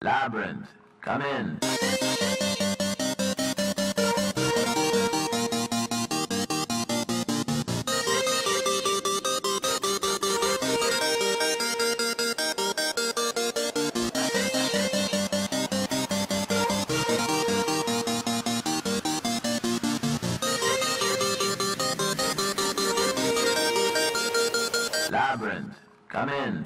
Labyrinth, come in. Labyrinth, come in.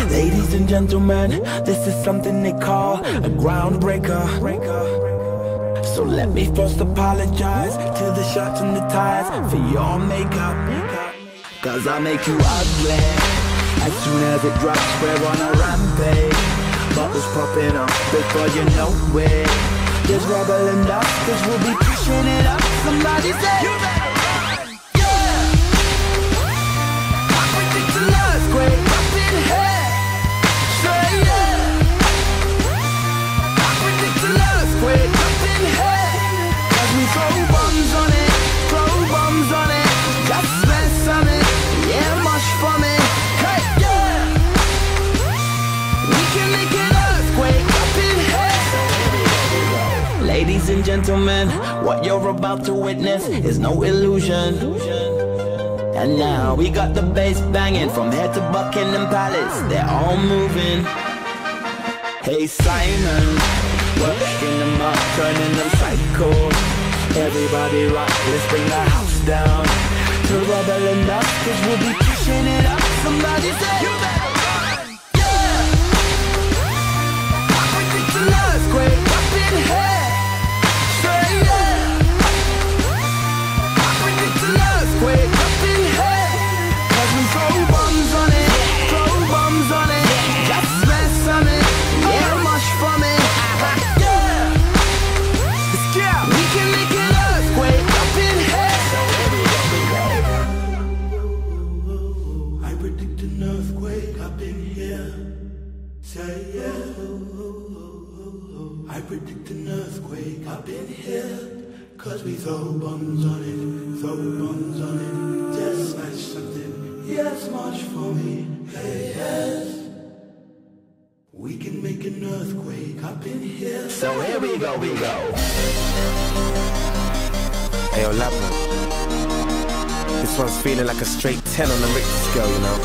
Ladies and gentlemen, this is something they call a groundbreaker. So let me first apologize to the shots and the ties for your makeup. Cause I make you ugly as soon as it drops. We're on a rampage, bubbles popping up before you know it. There's rubble and dust, cause we'll be pushing it up. Somebody say you better run, yeah. I predict an earthquake up in here. Say yeah. I predict an earthquake up in here. Cause we throw bombs on it, throw bombs on it. Just mess on it, yeah, mush for me. Hey, yeah. We can make an earthquake up in here. Ladies and gentlemen, what you're about to witness is no illusion. And now we got the bass banging from here to Buckingham Palace. They're all moving. Hey Simon, working them up, turning them psycho. Everybody rock, let's bring the house down to rubble and dust, cause we'll be pushing it up. Somebody say you better run, yeah. I predict an earthquake up in here. Say yeah. I predict an earthquake up in here. Cause we throw bombs on it, throw bombs on it. Just mess on it, yeah, mush for me. Yeah. We can make an earthquake up in here. I predict an earthquake up in here. Say yeah. I predict an earthquake up in here. Cause we throw bombs on it, throw bombs on it. Just smash something, yes, much for me. Hey, yes. We can make an earthquake up in here. So here we go, Hey yo, Labyrinth. This one's feeling like a straight 10 on the Richter scale, you know.